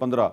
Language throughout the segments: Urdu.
15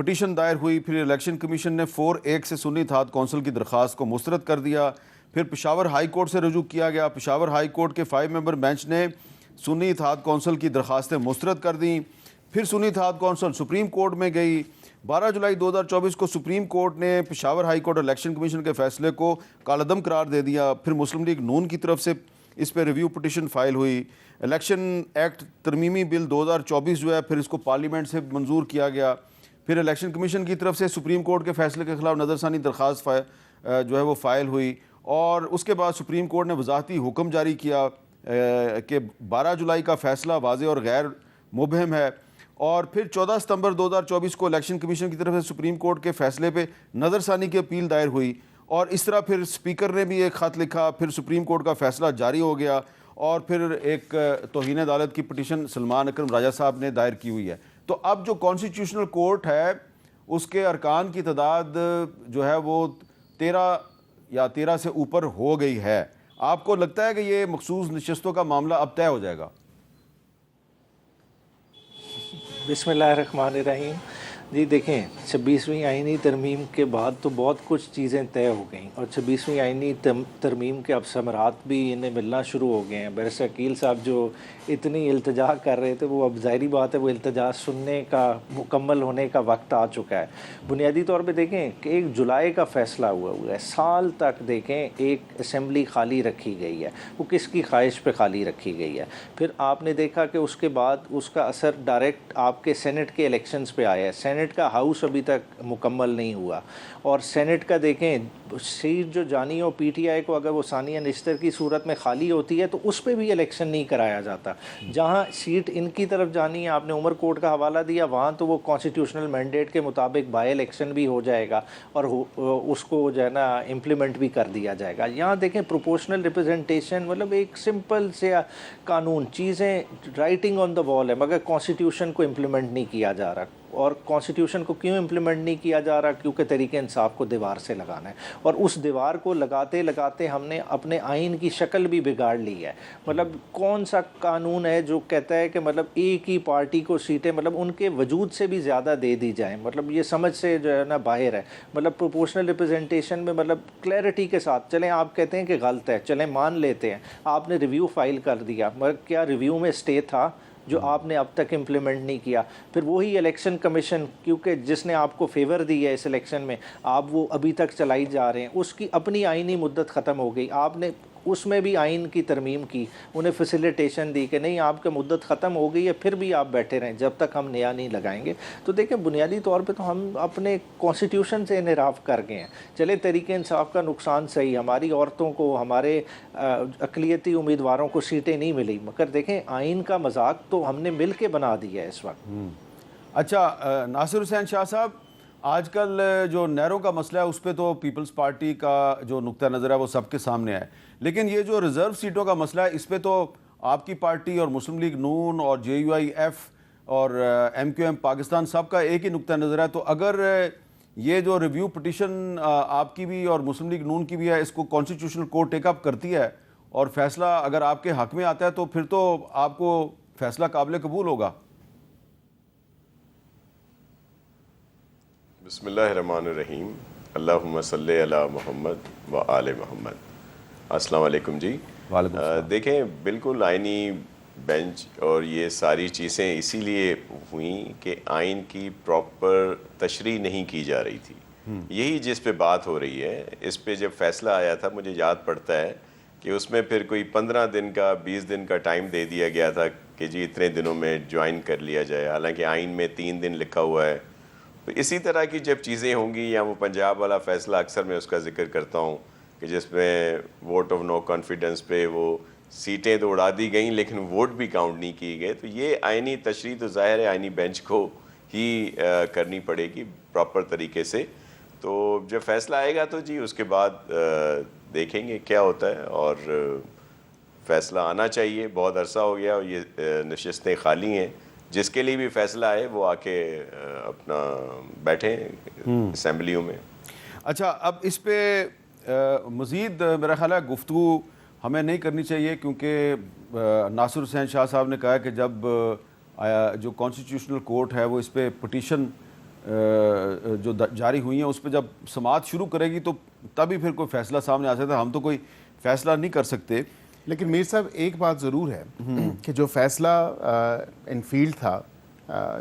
پٹیشن دائر ہوئی، پھر الیکشن کمیشن نے 4-1 سے سنی اتحاد کونسل کی درخواست کو مسترد کر دیا، پھر پشاور ہائی کورٹ سے رجوع کیا گیا، پشاور ہائی کورٹ کے 5 ممبر بینچ نے سنی اتحاد کونسل کی درخواستیں مسترد کر دیں، پھر سنی اتحاد کونسل سپریم کورٹ میں گئی۔ 12 جولائی 2024 کو سپریم کورٹ نے Peshawar high court election commission کے فیصلے کو کالعدم قرار دے دیا، پھر مسلم لیگ نون کی طرف سے اس پہ ریویو پٹیشن فائل ہوئی، الیکشن ایکٹ ترمیمی بل 2024 جو ہے پھر اس کو پارلیمنٹ سے منظور کیا گیا، پھر الیکشن کمیشن کی طرف سے سپریم کورٹ کے فیصلے کے خلاف نظر ثانی درخواست جو ہے وہ فائل ہوئی، اور اس کے بعد سپریم کورٹ نے وضاحتی حکم جاری کیا کہ 12 جولائی کا فیصلہ واضح اور غیر مبہم ہے، اور پھر 14 ستمبر 2024 کو الیکشن کمیشن کی طرف سے سپریم کورٹ کے فیصلے پہ نظر ثانی کی اپیل دائر ہوئی، اور اس طرح پھر اسپیکر نے بھی ایک خط لکھا، پھر سپریم کورٹ کا فیصلہ جاری ہو گیا، اور پھر ایک توہین عدالت کی پٹیشن سلمان اکرم راجہ صاحب نے دائر کی ہوئی ہے۔ تو اب جو کانسٹیٹیوشنل کورٹ ہے اس کے ارکان کی تعداد جو ہے وہ 13 سے اوپر ہو گئی ہے۔ آپ کو لگتا ہے کہ یہ مخصوص نشستوں کا معاملہ اب طے ہو جائے گا؟ بسم اللہ الرحمن الرحیم۔ جی دیکھیں، 26ویں آئینی ترمیم کے بعد تو بہت کچھ چیزیں طے ہو گئیں، اور 26ویں آئینی ترمیم کے اب ثمرات بھی انہیں ملنا شروع ہو گئے ہیں۔ بیرسٹر عقیل صاحب جو اتنی التجا کر رہے تھے، وہ اب ظاہری بات ہے وہ التجا سننے کا مکمل ہونے کا وقت آ چکا ہے۔ بنیادی طور پہ دیکھیں کہ 1 جولائی کا فیصلہ ہوا ہے، سال تک دیکھیں ایک اسمبلی خالی رکھی گئی ہے، وہ کس کی خواہش پہ خالی رکھی گئی ہے۔ پھر آپ نے دیکھا کہ اس کے بعد اس کا اثر ڈائریکٹ آپ کے سینٹ کے الیکشنز پہ آیا ہے۔ سینٹ کا ہاؤس ابھی تک مکمل نہیں ہوا، اور سینٹ کا دیکھیں سیٹ جو جانی ہو پی ٹی آئی کو، اگر وہ ثانیہ نشتر کی صورت میں خالی ہوتی ہے تو اس پہ بھی الیکشن نہیں کرایا جاتا۔ جہاں سیٹ ان کی طرف جانی ہے، آپ نے عمر کوٹ کا حوالہ دیا، وہاں تو وہ کانسٹیٹیوشنل مینڈیٹ کے مطابق بائی الیکشن بھی ہو جائے گا، اور اس کو جو ہے نا امپلیمنٹ بھی کر دیا جائے گا۔ یہاں دیکھیں پروپورشنل ریپرزنٹیشن مطلب ایک سمپل سے قانون، چیزیں رائٹنگ آن دا وال ہے، مگر کانسٹیٹیوشن کو امپلیمنٹ نہیں کیا جا رہا۔ اور کانسٹیٹیوشن کو کیوں امپلیمنٹ نہیں کیا جا رہا؟ کیونکہ تحریک انصاف کو دیوار سے لگانا ہے، اور اس دیوار کو لگاتے لگاتے ہم نے اپنے آئین کی شکل بھی بگاڑ لی ہے۔ مطلب کون سا قانون ہے جو کہتا ہے کہ مطلب ایک ہی پارٹی کو سیٹیں مطلب ان کے وجود سے بھی زیادہ دے دی جائیں؟ مطلب یہ سمجھ سے جو ہے نا باہر ہے۔ مطلب پروپورشنل ریپرزنٹیشن میں مطلب کلیئرٹی کے ساتھ چلیں، آپ کہتے ہیں کہ غلط ہے، چلیں مان لیتے ہیں، آپ نے ریویو فائل کر دیا، مگر کیا ریویو میں اسٹے تھا جو آپ نے اب تک امپلیمنٹ نہیں کیا؟ پھر وہی الیکشن کمیشن، کیونکہ جس نے آپ کو فیور دی ہے اس الیکشن میں، آپ وہ ابھی تک چلائی جا رہے ہیں، اس کی اپنی آئینی مدت ختم ہو گئی، آپ نے اس میں بھی آئین کی ترمیم کی، انہیں فیسیلیٹیشن دی کہ نہیں آپ کا مدت ختم ہو گئی ہے، پھر بھی آپ بیٹھے رہیں جب تک ہم نیا نہیں لگائیں گے۔ تو دیکھیں بنیادی طور پہ تو ہم اپنے کانسٹیٹیوشن سے انحراف کر گئے ہیں۔ چلے تحریک انصاف کا نقصان صحیح، ہماری عورتوں کو، ہمارے اقلیتی امیدواروں کو سیٹیں نہیں ملی، مگر دیکھیں آئین کا مذاق تو ہم نے مل کے بنا دیا ہے اس وقت۔ اچھا ناصر حسین شاہ صاحب، آج کل جو نہروں کا مسئلہ ہے اس پہ تو پیپلز پارٹی کا جو نقطہ نظر ہے وہ سب کے سامنے ہے، لیکن یہ جو ریزرو سیٹوں کا مسئلہ ہے اس پہ تو آپ کی پارٹی اور مسلم لیگ نون اور JUIF اور MQM پاکستان سب کا ایک ہی نقطہ نظر ہے۔ تو اگر یہ جو ریویو پٹیشن آپ کی بھی اور مسلم لیگ نون کی بھی ہے، اس کو کانسٹیٹیوشنل کورٹ ٹیک اپ کرتی ہے اور فیصلہ اگر آپ کے حق میں آتا ہے تو پھر تو آپ کو فیصلہ قابل قبول ہوگا۔ بسم اللہ الرحمن الرحیم، اللہم صلی علی محمد و آل محمد۔ السلام علیکم جی۔ وعلیکم السلام۔ دیکھیں بالکل آئینی بینچ اور یہ ساری چیزیں اسی لیے ہوئیں کہ آئین کی پراپر تشریح نہیں کی جا رہی تھی، یہی جس پہ بات ہو رہی ہے۔ اس پہ جب فیصلہ آیا تھا مجھے یاد پڑتا ہے کہ اس میں پھر کوئی 15 دن کا 20 دن کا ٹائم دے دیا گیا تھا کہ جی اتنے دنوں میں جوائن کر لیا جائے، حالانکہ آئین میں 3 دن لکھا ہوا ہے۔ تو اسی طرح کی جب چیزیں ہوں گی، یا وہ پنجاب والا فیصلہ اکثر میں اس کا ذکر کرتا ہوں کہ جس میں ووٹ آف نو کانفیڈنس پہ وہ سیٹیں تو اڑا دی گئیں لیکن ووٹ بھی کاؤنٹ نہیں کیے گئے، تو یہ آئینی تشریح تو ظاہر ہے آئینی بینچ کو ہی کرنی پڑے گی پراپر طریقے سے۔ تو جب فیصلہ آئے گا تو جی اس کے بعد دیکھیں گے کیا ہوتا ہے، اور فیصلہ آنا چاہیے۔ بہت عرصہ ہو گیا اور یہ نشستیں خالی ہیں، جس کے لیے بھی فیصلہ آئے وہ آ کے اپنا بیٹھیں اسمبلیوں میں۔ اچھا، اب اس پہ مزید میرا خیال ہے گفتگو ہمیں نہیں کرنی چاہیے، کیونکہ ناصر حسین شاہ صاحب نے کہا کہ جب جو کانسٹیٹیوشنل کورٹ ہے وہ اس پہ پٹیشن جو جاری ہوئی ہیں اس پہ جب سماعت شروع کرے گی تو تبھی پھر کوئی فیصلہ سامنے آ سکتا ہے. ہم تو کوئی فیصلہ نہیں کر سکتے. لیکن میر صاحب ایک بات ضرور ہے کہ جو فیصلہ ان فیلڈ تھا,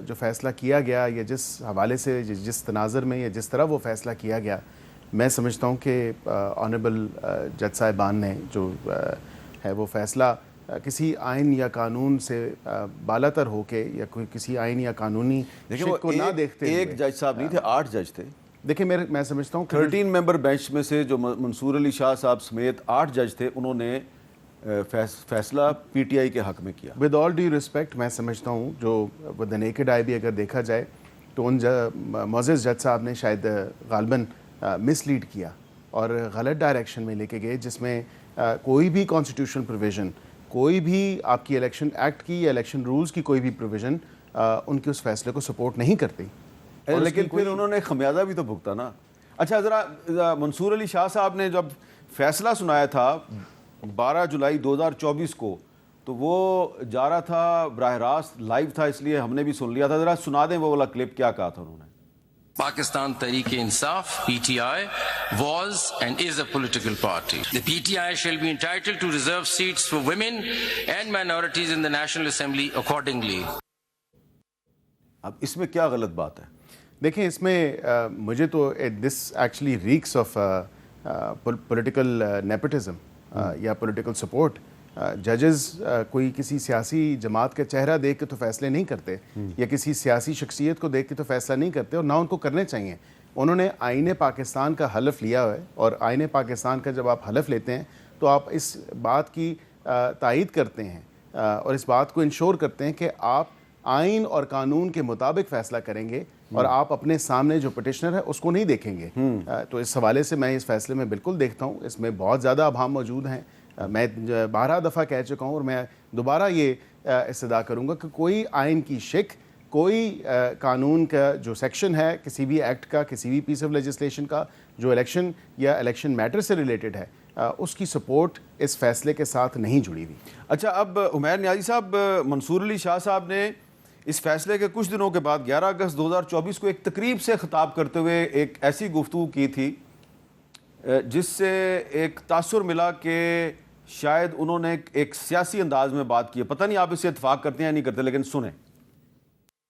جو فیصلہ کیا گیا یا جس حوالے سے جس تناظر میں یا جس طرح وہ فیصلہ کیا گیا, میں سمجھتا ہوں کہ آنریبل جج صاحبان نے جو ہے وہ فیصلہ کسی آئین یا قانون سے بالاتر ہو کے یا کوئی کسی آئین یا قانونی شک کو نہ دیکھتے ہوئے. ایک جج صاحب نہیں تھے, 8 جج تھے. دیکھیں میں سمجھتا ہوں 13 ممبر بینچ میں سے جو منصور علی شاہ صاحب سمیت 8 جج تھے, انہوں نے فیصلہ پی ٹی آئی کے حق میں کیا. ود آل ڈیو رسپیکٹ میں سمجھتا ہوں جو ود این نیکڈ آئی بھی اگر دیکھا جائے تو ان معزز جج صاحب نے شاید غالباً مس لیڈ کیا اور غلط ڈائریکشن میں لے کے گئے, جس میں کوئی بھی کانسٹیٹیوشنل پروویژن, کوئی بھی آپ کی الیکشن ایکٹ کی یا الیکشن رولز کی کوئی بھی پروویژن ان کے اس فیصلے کو سپورٹ نہیں کرتی. لیکن پھر انہوں نے خمیازہ بھی تو بھگتا نا. اچھا ذرا منصور علی شاہ صاحب نے جب فیصلہ سنایا تھا 12 جولائی 2024 کو, تو وہ جا رہا تھا براہ راست لائیو تھا, اس لیے ہم نے بھی سن لیا تھا. ذرا سنا دیں وہ والا کلپ, کیا کہا تھا انہوں نے. Pakistan Tehreek-e-Insaf, PTI, was and is a political party. The PTI shall be entitled to reserve seats for women and minorities in the National Assembly accordingly. اب اس میں کیا غلط بات ہے؟ دیکھیں اس میں مجھے تو this actually reeks of political nepotism یا پولیٹیکل سپورٹ. ججز کوئی کسی سیاسی جماعت کا چہرہ دیکھ کے تو فیصلے نہیں کرتے یا کسی سیاسی شخصیت کو دیکھ کے تو فیصلہ نہیں کرتے, اور نہ ان کو کرنے چاہیے. انہوں نے آئین پاکستان کا حلف لیا ہے, اور آئین پاکستان کا جب آپ حلف لیتے ہیں تو آپ اس بات کی تائید کرتے ہیں اور اس بات کو انشور کرتے ہیں کہ آپ آئین اور قانون کے مطابق فیصلہ کریں گے اور آپ اپنے سامنے جو پٹیشنر ہے اس کو نہیں دیکھیں گے. تو اس حوالے سے میں اس فیصلے میں بالکل دیکھتا ہوں اس میں بہت زیادہ ابہام موجود ہیں. میں 12 دفعہ کہہ چکا ہوں اور میں دوبارہ یہ استدعا کروں گا کہ کوئی آئین کی شک, کوئی قانون کا جو سیکشن ہے کسی بھی ایکٹ کا, کسی بھی پیس آف لیجسلیشن کا جو الیکشن یا الیکشن میٹر سے ریلیٹڈ ہے, اس کی سپورٹ اس فیصلے کے ساتھ نہیں جڑی ہوئی. اچھا اب عمیر نیازی صاحب, منصور علی شاہ صاحب نے اس فیصلے کے کچھ دنوں کے بعد 11 اگست 2024 کو ایک تقریب سے خطاب کرتے ہوئے ایک ایسی گفتگو کی تھی جس سے ایک تاثر ملا کہ شاید انہوں نے ایک سیاسی انداز میں بات کی ہے. پتہ نہیں آپ اس سے اتفاق کرتے ہیں یا نہیں کرتے, لیکن سنیں.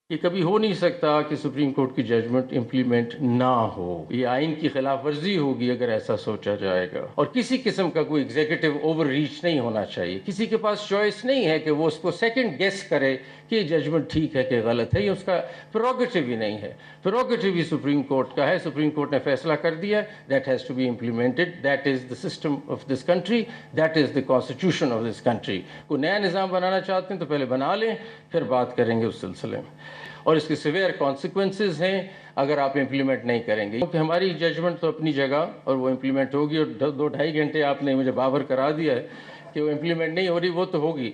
یہ کبھی ہو نہیں سکتا کہ سپریم کورٹ کی ججمنٹ امپلیمنٹ نہ ہو. یہ آئین کی خلاف ورزی ہوگی اگر ایسا سوچا جائے گا. اور کسی قسم کا کوئی ایگزیکٹو اوور ریچ نہیں ہونا چاہیے. کسی کے پاس چوائس نہیں ہے کہ وہ اس کو سیکنڈ گیس کرے کہ یہ ججمنٹ ٹھیک ہے کہ غلط ہے. یہ اس کا پروگیٹو ہی نہیں ہے. پروگیٹو ہی سپریم کورٹ کا ہے. سپریم کورٹ نے فیصلہ کر دیا, that has to be implemented. That is the system of this country, that is the constitution of this country. کوئی نیا نظام بنانا چاہتے ہیں تو پہلے بنا لیں, پھر بات کریں گے اس سلسلے میں. اور اس کے سیویئر کانسیکوینسز ہیں اگر آپ امپلیمنٹ نہیں کریں گے. کیونکہ ہماری ججمنٹ تو اپنی جگہ اور وہ امپلیمنٹ ہوگی, اور 2-2.5 گھنٹے آپ نے مجھے باور کرا دیا ہے کہ وہ امپلیمنٹ نہیں ہو رہی, وہ تو ہوگی.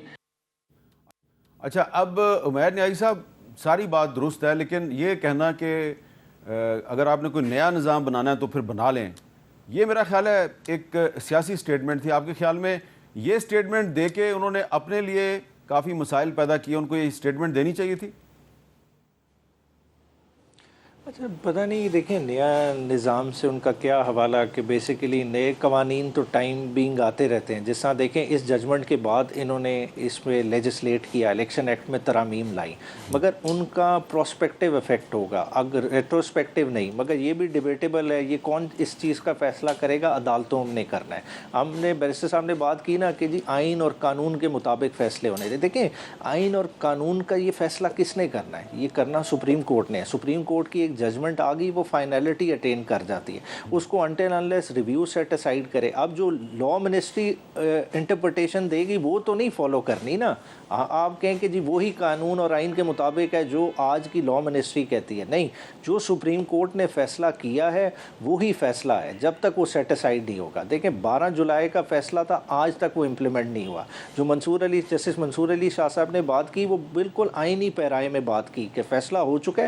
اچھا اب عمیر نیازی صاحب, ساری بات درست ہے, لیکن یہ کہنا کہ اگر آپ نے کوئی نیا نظام بنانا ہے تو پھر بنا لیں, یہ میرا خیال ہے ایک سیاسی سٹیٹمنٹ تھی. آپ کے خیال میں یہ سٹیٹمنٹ دے کے انہوں نے اپنے لیے کافی مسائل پیدا کیے, ان کو یہ سٹیٹمنٹ دینی چاہیے تھی؟ اچھا پتہ نہیں, دیکھیں نیا نظام سے ان کا کیا حوالہ کہ بیسیکلی نئے قوانین تو ٹائم بینگ آتے رہتے ہیں. جس طرح دیکھیں اس ججمنٹ کے بعد انہوں نے اس میں لیجسلیٹ کیا, الیکشن ایکٹ میں ترامیم لائی, مگر ان کا پراسپیکٹیو افیکٹ ہوگا, اگر ریٹروسپیکٹیو نہیں. مگر یہ بھی ڈیبیٹیبل ہے, یہ کون اس چیز کا فیصلہ کرے گا, عدالتوں نے کرنا ہے. ہم نے بیرسٹر صاحب نے بات کی نا کہ جی آئین اور قانون کے مطابق فیصلے ہونے تھے. دیکھیں آئین اور قانون کا یہ فیصلہ کس نے کرنا ہے, یہ کرنا سپریم کورٹ نے. سپریم کورٹ کی ایک ججمنٹ آ گئی, وہ فائنلٹی اٹین کر جاتی ہے, اس کو until unless review set aside کرے. اب جو لا منسٹری انٹرپریٹیشن دے گی وہ تو نہیں فالو کرنی نا. آپ کہیں کہ جی وہی قانون اور آئین کے مطابق ہے جو آج کی لا منسٹری کہتی ہے. نہیں, جو سپریم کورٹ نے فیصلہ کیا ہے وہی فیصلہ ہے جب تک وہ سیٹ اسائڈ نہیں ہوگا. دیکھیں 12 جولائی کا فیصلہ تھا, آج تک وہ امپلیمنٹ نہیں ہوا. جو جسٹس منصور علی شاہ صاحب نے بات کی وہ بالکل آئینی پیرائے میں بات کی کہ فیصلہ ہو چکا ہے,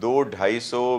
200-250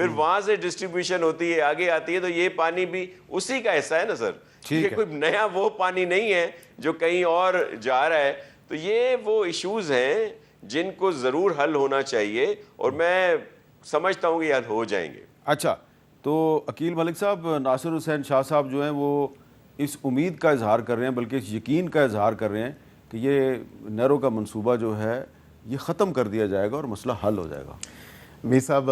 پھر وہاں سے ڈسٹریبیوشن ہوتی ہے, آگے آتی ہے, تو یہ پانی بھی اسی کا حصہ ہے نا سر. یہ کوئی نیا وہ پانی نہیں ہے جو کہیں اور جا رہا ہے. تو یہ وہ ایشوز ہیں جن کو ضرور حل ہونا چاہیے, اور میں سمجھتا ہوں کہ یہ حل ہو جائیں گے. اچھا, تو عقیل ملک صاحب, ناصر حسین شاہ صاحب جو ہیں وہ اس امید کا اظہار کر رہے ہیں, بلکہ اس یقین کا اظہار کر رہے ہیں کہ یہ نہروں کا منصوبہ جو ہے یہ ختم کر دیا جائے گا اور مسئلہ حل ہو جائے گا. میر صاحب,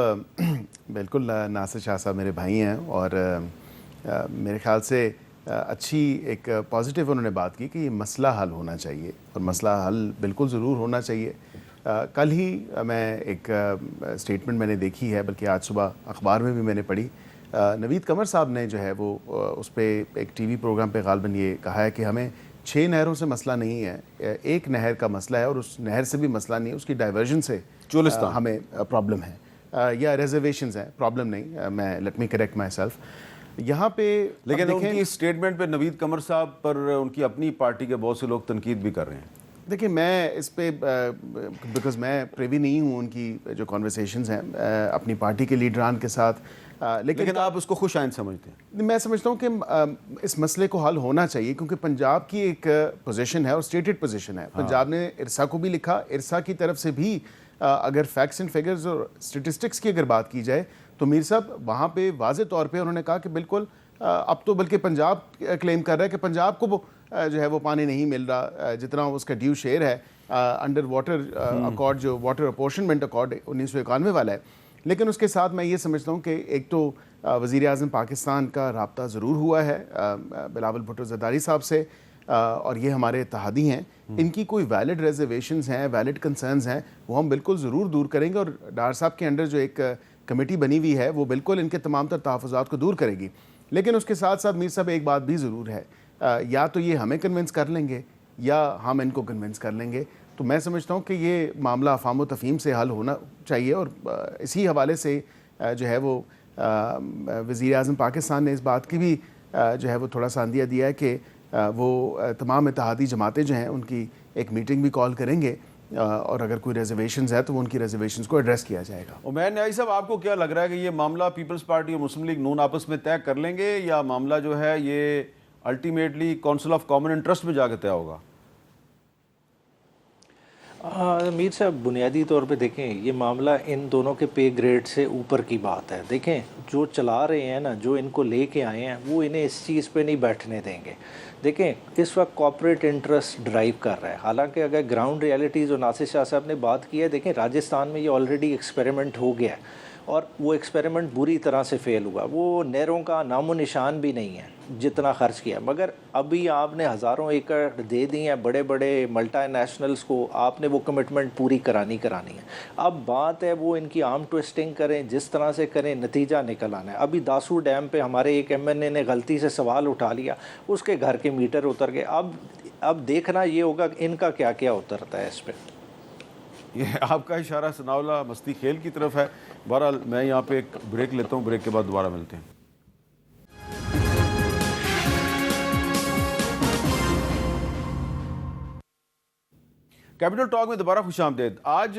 بالکل ناصر شاہ صاحب میرے بھائی ہیں, اور میرے خیال سے اچھی ایک پازیٹیو انہوں نے بات کی کہ یہ مسئلہ حل ہونا چاہیے, اور مسئلہ حل بالکل ضرور ہونا چاہیے. کل ہی میں ایک اسٹیٹمنٹ میں نے دیکھی ہے, بلکہ آج صبح اخبار میں بھی میں نے پڑھی, نوید قمر صاحب نے جو ہے وہ اس پہ ایک ٹی وی پروگرام پہ غالباً یہ کہا ہے کہ ہمیں 6 نہروں سے مسئلہ نہیں ہے, ایک نہر کا مسئلہ ہے, اور اس نہر سے بھی مسئلہ نہیں ہے, اس کی ڈائیورژن سے چولستان ہمیں پرابلم ہے, یا ریزرویشنز ہیں, پرابلم نہیں. میں let me correct my self یہاں پہ. لیکن ان کی اسٹیٹمنٹ پہ نوید قمر صاحب پر ان کی اپنی پارٹی کے بہت سے لوگ تنقید بھی کر رہے ہیں. دیکھیں, میں اس پہ بیکاز میں پریوی نہیں ہوں ان کی جو کانورسیشنز ہیں اپنی پارٹی کے لیڈران کے ساتھ, لیکن آپ اس کو خوش آئند سمجھتے ہیں. میں سمجھتا ہوں کہ اس مسئلے کو حل ہونا چاہیے, کیونکہ پنجاب کی ایک پوزیشن ہے اور اسٹیٹڈ پوزیشن ہے. پنجاب نے ارسا کو بھی لکھا, ارسا کی طرف سے بھی اگر فیکٹس اینڈ فگرز اور اسٹیٹسٹکس کی اگر بات کی جائے تو میر صاحب وہاں پہ واضح طور پہ انہوں نے کہا کہ بالکل اب تو بلکہ پنجاب کلیم کر رہا ہے کہ پنجاب کو جو ہے وہ پانی نہیں مل رہا جتنا اس کا ڈیو شیئر ہے انڈر واٹر اکارڈ, جو واٹر اپورشنمنٹ اکارڈ 1991 والا ہے. لیکن اس کے ساتھ میں یہ سمجھتا ہوں کہ ایک تو وزیر اعظم پاکستان کا رابطہ ضرور ہوا ہے بلاول بھٹو زرداری صاحب سے, اور یہ ہمارے اتحادی ہیں, ان کی کوئی ویلڈ ریزرویشنز ہیں, ویلڈ کنسرنز ہیں, وہ ہم بالکل ضرور دور کریں گے, اور ڈار صاحب کے انڈر جو ایک کمیٹی بنی ہوئی ہے وہ بالکل ان کے تمام تر تحفظات کو دور کرے گی. لیکن اس کے ساتھ ساتھ میر صاحب ایک بات بھی ضرور ہے, یا تو یہ ہمیں کنونس کر لیں گے یا ہم ان کو کنونس کر لیں گے. تو میں سمجھتا ہوں کہ یہ معاملہ افہام و تفہیم سے حل ہونا چاہیے, اور اسی حوالے سے جو ہے وہ وزیر اعظم پاکستان نے اس بات کی بھی جو ہے وہ تھوڑا سا اندیہ دیا ہے کہ وہ تمام اتحادی جماعتیں جو ہیں ان کی ایک میٹنگ بھی کال کریں گے, اور اگر کوئی ریزرویشنز ہے تو وہ ان کی ریزرویشنز کو ایڈریس کیا جائے گا. عمیر نیازی صاحب, آپ کو کیا لگ رہا ہے کہ یہ معاملہ پیپلز پارٹی اور مسلم لیگ نون آپس میں طے کر لیں گے, یا معاملہ جو ہے یہ ultimately council of common interest میں جا کے طے ہوگا؟ میر صاحب, بنیادی طور پہ دیکھیں یہ معاملہ ان دونوں کے پے گریڈ سے اوپر کی بات ہے. دیکھیں جو چلا رہے ہیں نا, جو ان کو لے کے آئے ہیں, وہ انہیں اس چیز پہ نہیں بیٹھنے دیں گے. دیکھیں اس وقت کارپوریٹ انٹرسٹ ڈرائیو کر رہا ہے, حالانکہ اگر گراؤنڈ ریالٹی جو ناصر شاہ صاحب نے بات کی ہے, دیکھیں راجستھان میں یہ آلریڈی ایکسپیریمنٹ ہو گیا ہے, اور وہ ایکسپیریمنٹ بری طرح سے فیل ہوا. وہ نہروں کا نام و نشان بھی نہیں ہے جتنا خرچ کیا, مگر ابھی آپ نے ہزاروں ایکڑ دے دی ہیں بڑے بڑے ملٹا نیشنلز کو, آپ نے وہ کمٹمنٹ پوری کرانی ہے. اب بات ہے وہ ان کی آرم ٹویسٹنگ کریں, جس طرح سے کریں, نتیجہ نکل آنا ہے. ابھی داسو ڈیم پہ ہمارے ایک ایم این اے نے غلطی سے سوال اٹھا لیا, اس کے گھر کے میٹر اتر گئے. اب دیکھنا یہ ہوگا ان کا کیا کیا اترتا ہے اس پہ. یہ آپ کا اشارہ ثناءاللہ مستی کھیل کی طرف ہے. بہرحال میں یہاں پہ ایک بریک لیتا ہوں, بریک کے بعد دوبارہ ملتے ہیں. کیپٹل ٹاک میں دوبارہ خوش آمدید. آج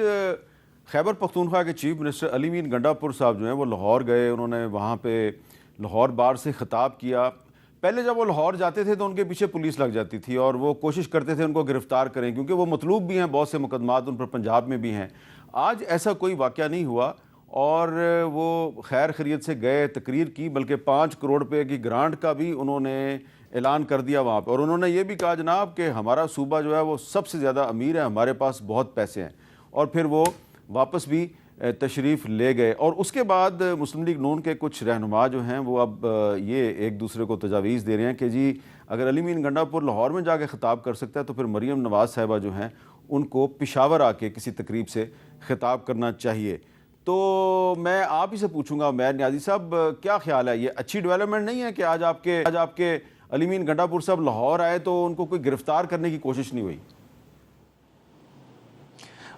خیبر پختونخوا کے چیف منسٹر علی مین گنڈا پور صاحب جو ہیں وہ لاہور گئے. انہوں نے وہاں پہ لاہور بار سے خطاب کیا. پہلے جب وہ لاہور جاتے تھے تو ان کے پیچھے پولیس لگ جاتی تھی اور وہ کوشش کرتے تھے ان کو گرفتار کریں, کیونکہ وہ مطلوب بھی ہیں, بہت سے مقدمات ان پر پنجاب میں بھی ہیں. آج ایسا کوئی واقعہ نہیں ہوا, اور وہ خیر خیریت سے گئے, تقریر کی, بلکہ 5 کروڑ روپے کی گرانٹ کا بھی انہوں نے اعلان کر دیا وہاں پہ. اور انہوں نے یہ بھی کہا جناب کہ ہمارا صوبہ جو ہے وہ سب سے زیادہ امیر ہے, ہمارے پاس بہت پیسے ہیں. اور پھر وہ واپس بھی تشریف لے گئے. اور اس کے بعد مسلم لیگ نون کے کچھ رہنما جو ہیں وہ اب یہ ایک دوسرے کو تجاویز دے رہے ہیں کہ جی اگر علی مین گنڈا پور لاہور میں جا کے خطاب کر سکتا ہے تو پھر مریم نواز صاحبہ جو ہیں ان کو پشاور آ کے کسی تقریب سے خطاب کرنا چاہیے. تو میں آپ ہی سے پوچھوں گا, عمیر نیازی صاحب, کیا خیال ہے, یہ اچھی ڈیولپمنٹ نہیں ہے کہ آج آپ کے علی مین گنڈا پور صاحب لاہور آئے تو ان کو کوئی گرفتار کرنے کی کوشش نہیں ہوئی؟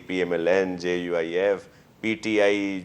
PMLN, JUIF, PTI,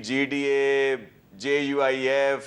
GDA, JUIF,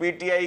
PTI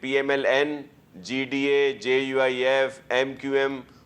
PMLN, GDA, JUIF, MQM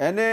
NA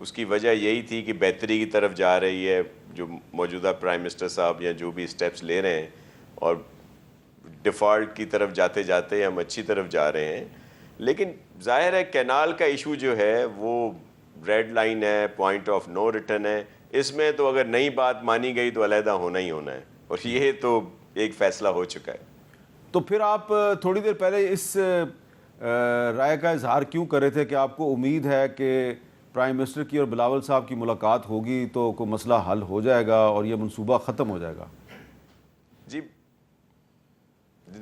اس کی وجہ یہی تھی کہ بہتری کی طرف جا رہی ہے جو موجودہ پرائم منسٹر صاحب یا جو بھی اسٹیپس لے رہے ہیں, اور ڈیفالٹ کی طرف جاتے جاتے ہم اچھی طرف جا رہے ہیں. لیکن ظاہر ہے کینال کا ایشو جو ہے وہ ریڈ لائن ہے, پوائنٹ آف نو ریٹرن ہے. اس میں تو اگر نئی بات مانی گئی تو علیحدہ ہونا ہی ہونا ہے, اور یہ تو ایک فیصلہ ہو چکا ہے. تو پھر آپ تھوڑی دیر پہلے اس رائے کا اظہار کیوں کر رہے تھے کہ آپ کو امید ہے کہ پرائم منسٹر کی اور بلاول صاحب کی ملاقات ہوگی تو کوئی مسئلہ حل ہو جائے گا اور یہ منصوبہ ختم ہو جائے گا؟ جی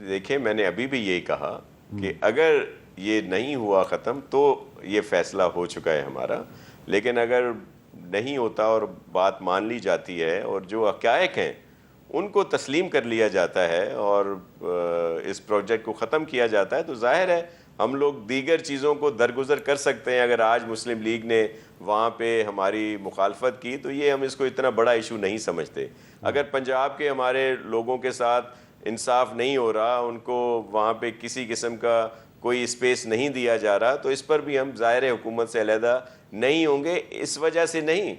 دیکھیں, میں نے ابھی بھی یہی کہا کہ اگر یہ نہیں ہوا ختم تو یہ فیصلہ ہو چکا ہے ہمارا. لیکن اگر نہیں ہوتا اور بات مان لی جاتی ہے اور جو حقائق ہیں ان کو تسلیم کر لیا جاتا ہے اور اس پروجیکٹ کو ختم کیا جاتا ہے, تو ظاہر ہے ہم لوگ دیگر چیزوں کو درگزر کر سکتے ہیں. اگر آج مسلم لیگ نے وہاں پہ ہماری مخالفت کی تو یہ ہم اس کو اتنا بڑا ایشو نہیں سمجھتے. اگر پنجاب کے ہمارے لوگوں کے ساتھ انصاف نہیں ہو رہا, ان کو وہاں پہ کسی قسم کا کوئی اسپیس نہیں دیا جا رہا, تو اس پر بھی ہم ظاہر حکومت سے علیحدہ نہیں ہوں گے. اس وجہ سے نہیں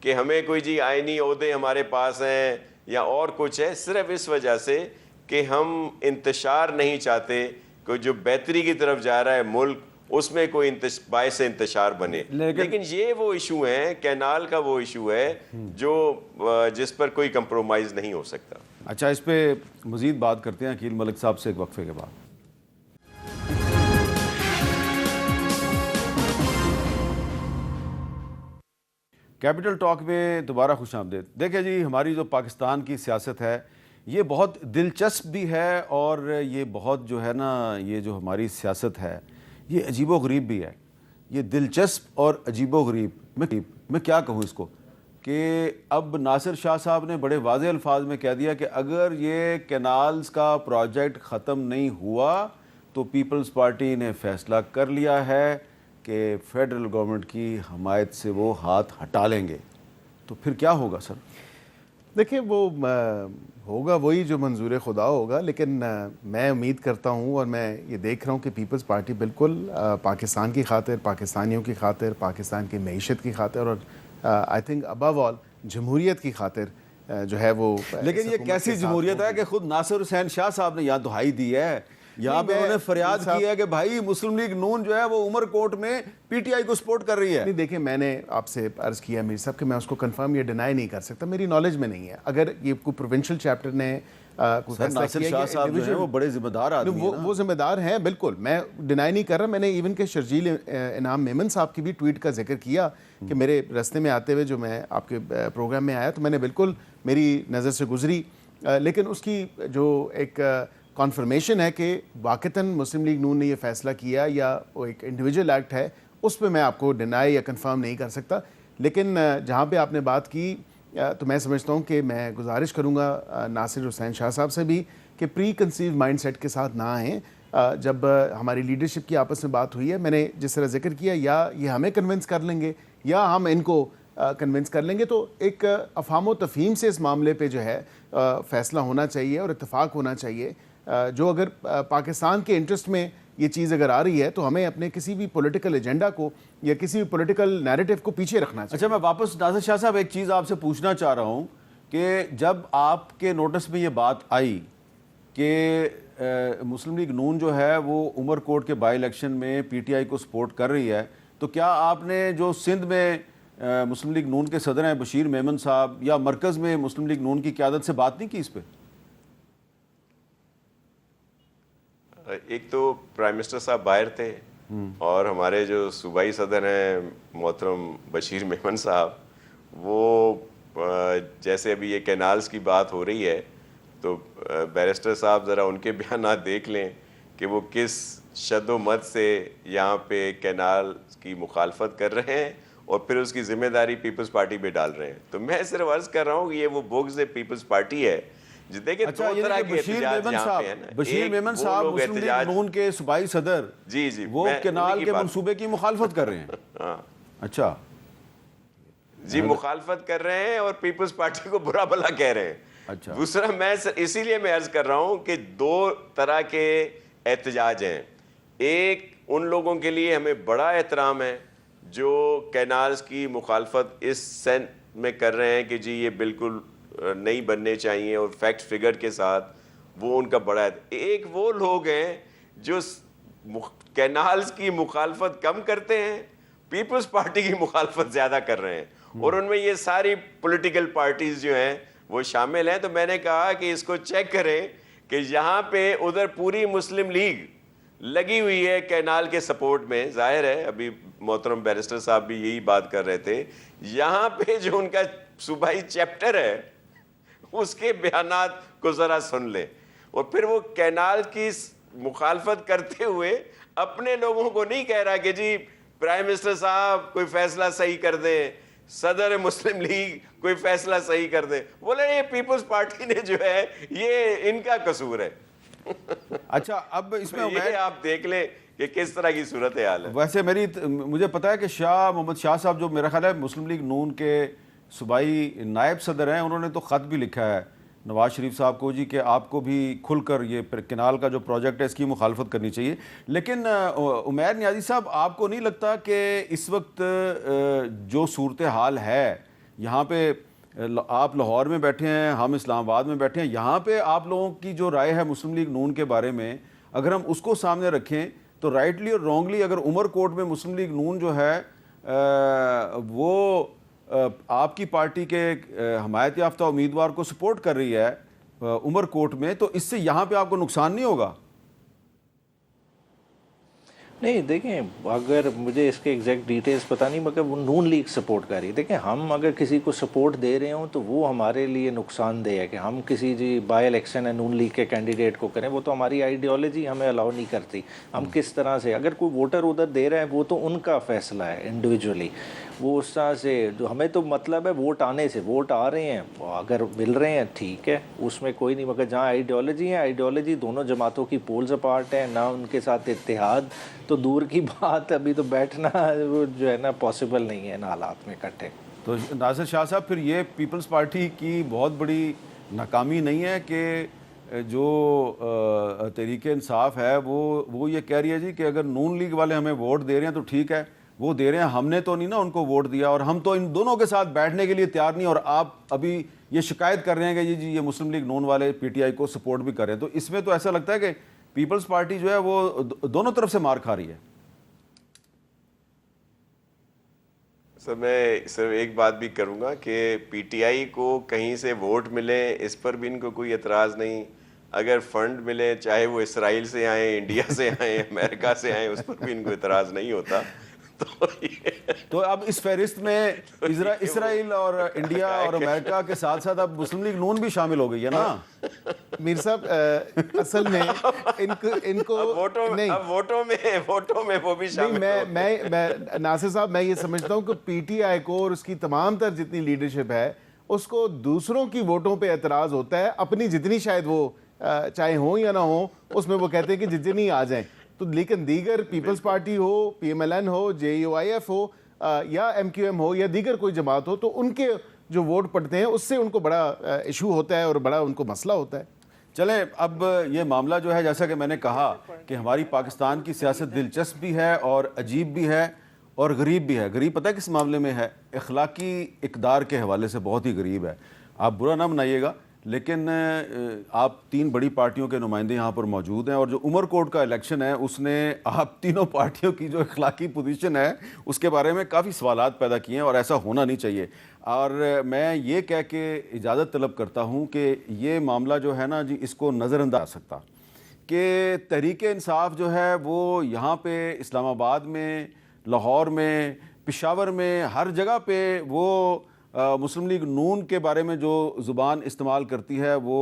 کہ ہمیں کوئی جی آئینی عہدے ہمارے پاس ہیں یا اور کچھ ہے, صرف اس وجہ سے کہ ہم انتشار نہیں چاہتے کہ جو بہتری کی طرف جا رہا ہے ملک اس میں کوئی باعث انتشار بنے. لیکن یہ وہ ایشو ہیں, کینال کا وہ ایشو ہے جو جس پر کوئی کمپرومائز نہیں ہو سکتا. اچھا, اس پہ مزید بات کرتے ہیں عقیل ملک صاحب سے ایک وقفے کے بعد. کیپٹل ٹاک میں دوبارہ خوش آمدید. دیکھیں جی, ہماری جو پاکستان کی سیاست ہے یہ بہت دلچسپ بھی ہے اور یہ بہت جو ہے نا, یہ جو ہماری سیاست ہے یہ عجیب و غریب بھی ہے. یہ دلچسپ اور عجیب و غریب میں کیا کہوں اس کو, کہ اب ناصر شاہ صاحب نے بڑے واضح الفاظ میں کہہ دیا کہ اگر یہ کینالز کا پروجیکٹ ختم نہیں ہوا تو پیپلز پارٹی نے فیصلہ کر لیا ہے کہ فیڈرل گورنمنٹ کی حمایت سے وہ ہاتھ ہٹا لیں گے. تو پھر کیا ہوگا سر؟ دیکھیں, وہ ہوگا وہی جو منظور خدا ہوگا. لیکن میں امید کرتا ہوں اور میں یہ دیکھ رہا ہوں کہ پیپلز پارٹی بالکل پاکستان کی خاطر, پاکستانیوں کی خاطر, پاکستان کی معیشت کی خاطر اور آئی تھنک ابو آل جمہوریت کی خاطر جو ہے وہ. لیکن یہ کیسی جمہوریت ہے کہ خود ناصر حسین شاہ صاحب نے یہاں دہائی دی ہے, یہاں پہ انہوں نے فریاد کی ہے کہ بھائی مسلم لیگ نون جو ہے وہ عمر کوٹ میں پی ٹی آئی کو سپورٹ کر رہی ہے. نہیں دیکھیں, میں نے آپ سے عرض کیا میر صاحب کہ میں اس کو کنفرم یا ڈینائی نہیں کر سکتا, میری نالج میں نہیں ہے. اگر یہ کوئی پروونشل چیپٹر نے ناصر شاہ صاحب جو ہیں وہ بڑے ذمہ دار آدمی ہیں, وہ ذمہ دار ہیں, بالکل میں ڈینائی نہیں کر رہا. میں نے ایون کہ شرجیل انعام میمن صاحب کی بھی ٹویٹ کا ذکر کیا کہ میرے راستے میں آتے ہوئے جو میں آپ کے پروگرام میں آیا تو میں نے بالکل میری نظر سے گزری, لیکن اس کی جو ایک کانفرمیشن ہے کہ واقعتاً مسلم لیگ نون نے یہ فیصلہ کیا یا وہ ایک انڈیویجول ایکٹ ہے, اس پہ میں آپ کو ڈینائی یا کنفرم نہیں کر سکتا. لیکن جہاں پہ آپ نے بات کی تو میں سمجھتا ہوں کہ میں گزارش کروں گا ناصر حسین شاہ صاحب سے بھی کہ پری کنسیو مائنڈ سیٹ کے ساتھ نہ آئیں. جب ہماری لیڈرشپ کی آپس میں بات ہوئی ہے, میں نے جس طرح ذکر کیا, یا یہ ہمیں کنونس کر لیں گے یا ہم ان کو کنونس کر لیں گے, تو ایک افہام و تفہیم سے اس معاملے پہ جو ہے فیصلہ ہونا چاہیے اور اتفاق ہونا چاہیے. جو اگر پاکستان کے انٹرسٹ میں یہ چیز اگر آ رہی ہے تو ہمیں اپنے کسی بھی پولیٹیکل ایجنڈا کو یا کسی بھی پولیٹیکل نیریٹو کو پیچھے رکھنا چاہیے. اچھا, میں واپس ناصر شاہ صاحب ایک چیز آپ سے پوچھنا چاہ رہا ہوں کہ جب آپ کے نوٹس میں یہ بات آئی کہ مسلم لیگ نون جو ہے وہ عمر کوٹ کے بائی الیکشن میں پی ٹی آئی کو سپورٹ کر رہی ہے, تو کیا آپ نے جو سندھ میں مسلم لیگ نون کے صدر ہیں بشیر میمن صاحب یا مرکز میں مسلم لیگ نون کی قیادت سے بات نہیں کی اس پہ؟ ایک تو پرائم منسٹر صاحب باہر تھے اور ہمارے جو صوبائی صدر ہیں محترم بشیر میمن صاحب, وہ جیسے ابھی یہ کینالز کی بات ہو رہی ہے تو بیرسٹر صاحب ذرا ان کے بیانات دیکھ لیں کہ وہ کس شد و مت سے یہاں پہ کینال کی مخالفت کر رہے ہیں اور پھر اس کی ذمہ داری پیپلز پارٹی پہ ڈال رہے ہیں. تو میں صرف عرض کر رہا ہوں کہ یہ وہ بغض پیپلز پارٹی ہے. دیکھیں دو طرح کے احتجاج یہاں پہ ہیں نا. بشیر میمن صاحب مسلم لیگ نون کے صوبائی صدر, جی وہ کینال کے منصوبے کی مخالفت کر رہے ہیں. اچھا جی, مخالفت کر رہے ہیں اور پیپلز پارٹی کو برا بھلا کہہ رہے ہیں. اچھا, دوسرا میں اسی لیے میں عرض کر رہا ہوں کہ دو طرح کے احتجاج ہیں. ایک ان لوگوں کے لیے ہمیں بڑا احترام ہے جو کینالز کی مخالفت اس سینٹ میں کر رہے ہیں کہ جی یہ بالکل نہیں بننے چاہیے اور فیکٹ فگر کے ساتھ، وہ ان کا بڑا ہے. ایک وہ لوگ ہیں جو کینالز کی مخالفت کم کرتے ہیں، پیپلز پارٹی کی مخالفت زیادہ کر رہے ہیں، اور ان میں یہ ساری پولیٹیکل پارٹیز جو ہیں وہ شامل ہیں. تو میں نے کہا کہ اس کو چیک کریں کہ یہاں پہ ادھر پوری مسلم لیگ لگی ہوئی ہے کینال کے سپورٹ میں. ظاہر ہے ابھی محترم بیرسٹر صاحب بھی یہی بات کر رہے تھے، یہاں پہ جو ان کا صوبائی چیپٹر ہے اس کے بیانات کو ذرا سن لیں، اور پھر وہ کینال کی مخالفت کرتے ہوئے اپنے لوگوں کو نہیں کہہ رہا کہ جی پرائم منسٹر صاحب کوئی فیصلہ صحیح کر دیں، صدر مسلم لیگ کوئی فیصلہ صحیح کر دیں. بولے یہ پیپلز پارٹی نے جو ہے یہ ان کا قصور ہے. اچھا اب اس میں یہ آپ دیکھ لیں کہ کس طرح کی صورتحال ہے. ویسے مجھے پتا ہے کہ شاہ محمد شاہ صاحب جو میرا خیال ہے مسلم لیگ نون کے صوبائی نائب صدر ہیں، انہوں نے تو خط بھی لکھا ہے نواز شریف صاحب کو جی کہ آپ کو بھی کھل کر یہ کینال کا جو پروجیکٹ ہے اس کی مخالفت کرنی چاہیے. لیکن عمیر نیازی صاحب، آپ کو نہیں لگتا کہ اس وقت جو صورتحال ہے یہاں پہ، آپ لاہور میں بیٹھے ہیں، ہم اسلام آباد میں بیٹھے ہیں، یہاں پہ آپ لوگوں کی جو رائے ہے مسلم لیگ نون کے بارے میں اگر ہم اس کو سامنے رکھیں تو رائٹلی اور رانگلی اگر عمر کوٹ میں مسلم لیگ نون جو ہے وہ آپ کی پارٹی کے حمایت یافتہ امیدوار کو سپورٹ کر رہی ہے عمر کوٹ میں، تو اس سے یہاں پہ آپ کو نقصان نہیں ہوگا؟ نہیں دیکھیں، اگر مجھے اس کے ایگزیکٹ ڈیٹیلز پتہ نہیں، مگر وہ نون لیگ سپورٹ کر رہی ہے. دیکھیں ہم اگر کسی کو سپورٹ دے رہے ہوں تو وہ ہمارے لیے نقصان دہ ہے کہ ہم کسی بائی الیکشن ہے نون لیگ کے کینڈیڈیٹ کو کریں. وہ تو ہماری آئیڈیالوجی ہمیں الاؤ نہیں کرتی. ہم کس طرح سے، اگر کوئی ووٹر ادھر دے رہا ہے وہ تو ان کا فیصلہ ہے انڈیویجولی، وہ اس طرح سے. جو ہمیں تو مطلب ہے ووٹ آنے سے، ووٹ آ رہے ہیں اگر مل رہے ہیں ٹھیک ہے، اس میں کوئی نہیں. مگر جہاں آئیڈیالوجی ہے، آئیڈیالوجی دونوں جماعتوں کی پولز اپارٹ ہے، نہ ان کے ساتھ اتحاد تو دور کی بات. ابھی تو بیٹھنا وہ جو ہے نا پاسبل نہیں ہے ان حالات میں اکٹھے. تو ناصر شاہ صاحب، پھر یہ پیپلز پارٹی کی بہت بڑی ناکامی نہیں ہے کہ جو تحریک انصاف ہے وہ یہ کہہ رہی ہے جی کہ اگر نون لیگ والے ہمیں ووٹ دے رہے ہیں تو ٹھیک ہے، وہ دے رہے ہیں، ہم نے تو نہیں نا ان کو ووٹ دیا، اور ہم تو ان دونوں کے ساتھ بیٹھنے کے لیے تیار نہیں، اور آپ ابھی یہ شکایت کر رہے ہیں کہ جی یہ مسلم لیگ نون والے پی ٹی آئی کو سپورٹ بھی کر رہے ہیں. تو اس میں تو ایسا لگتا ہے کہ پیپلز پارٹی جو ہے وہ دونوں طرف سے مار کھا رہی ہے. سر میں صرف ایک بات بھی کروں گا کہ پی ٹی آئی کو کہیں سے ووٹ ملے اس پر بھی ان کو کوئی اعتراض نہیں. اگر فنڈ ملے چاہے وہ اسرائیل سے آئیں، انڈیا سے آئیں، امریکہ سے آئیں، اس پر بھی ان کو اعتراض نہیں ہوتا. تو اب اس فہرست میں اسرائیل اور انڈیا اور امریکہ کے ساتھ ساتھ اب مسلم لیگ نون بھی شامل ہو گئی ہے نا. میر صاحب اصل میں ان کو ووٹوں میں وہ بھی شامل. میں ناصر صاحب میں یہ سمجھتا ہوں کہ پی ٹی آئی کو اور اس کی تمام تر جتنی لیڈرشپ ہے اس کو دوسروں کی ووٹوں پہ اعتراض ہوتا ہے، اپنی جتنی شاید وہ چاہے ہوں یا نہ ہوں اس میں وہ کہتے ہیں کہ جتنی آ جائیں. تو لیکن دیگر پیپلز پارٹی ہو، پی ایم ایل این ہو، جے یو آئی ایف ہو یا ایم کیو ایم ہو یا دیگر کوئی جماعت ہو، تو ان کے جو ووٹ پڑتے ہیں اس سے ان کو بڑا ایشو ہوتا ہے اور بڑا ان کو مسئلہ ہوتا ہے. چلیں اب یہ معاملہ جو ہے جیسا کہ میں نے کہا کہ ہماری پاکستان کی سیاست دلچسپ بھی ہے اور عجیب بھی ہے اور غریب بھی ہے. غریب پتہ ہے کس معاملے میں ہے؟ اخلاقی اقدار کے حوالے سے بہت ہی غریب ہے. آپ برا نہ منائیے گا لیکن آپ تین بڑی پارٹیوں کے نمائندے یہاں پر موجود ہیں، اور جو عمر کوٹ کا الیکشن ہے اس نے آپ تینوں پارٹیوں کی جو اخلاقی پوزیشن ہے اس کے بارے میں کافی سوالات پیدا کیے ہیں، اور ایسا ہونا نہیں چاہیے. اور میں یہ کہہ کے اجازت طلب کرتا ہوں کہ یہ معاملہ جو ہے نا جی اس کو نظر انداز آ سکتا کہ تحریک انصاف جو ہے وہ یہاں پہ اسلام آباد میں، لاہور میں، پشاور میں، ہر جگہ پہ وہ مسلم لیگ نون کے بارے میں جو زبان استعمال کرتی ہے وہ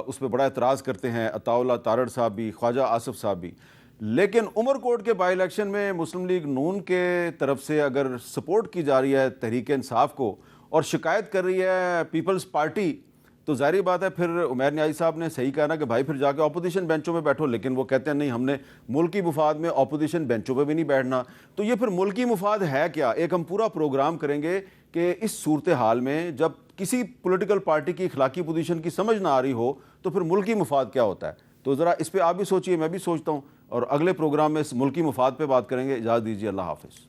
اس پہ بڑا اعتراض کرتے ہیں. عطاء اللہ تارڑ صاحب بھی، خواجہ آصف صاحب بھی. لیکن عمر کوٹ کے بائی الیکشن میں مسلم لیگ نون کے طرف سے اگر سپورٹ کی جا رہی ہے تحریک انصاف کو اور شکایت کر رہی ہے پیپلز پارٹی، تو ظاہری بات ہے پھر عمیر نیازی صاحب نے صحیح کہا نا کہ بھائی پھر جا کے اپوزیشن بینچوں میں بیٹھو. لیکن وہ کہتے ہیں نہیں، ہم نے ملکی مفاد میں اپوزیشن بینچوں پہ بھی نہیں بیٹھنا. تو یہ پھر ملکی مفاد ہے کیا؟ ایک ہم پورا پروگرام کریں گے کہ اس صورتحال میں جب کسی پولیٹیکل پارٹی کی اخلاقی پوزیشن کی سمجھ نہ آ رہی ہو تو پھر ملکی مفاد کیا ہوتا ہے. تو ذرا اس پہ آپ بھی سوچئے، میں بھی سوچتا ہوں، اور اگلے پروگرام میں اس ملکی مفاد پہ بات کریں گے. اجازت دیجیے، اللہ حافظ.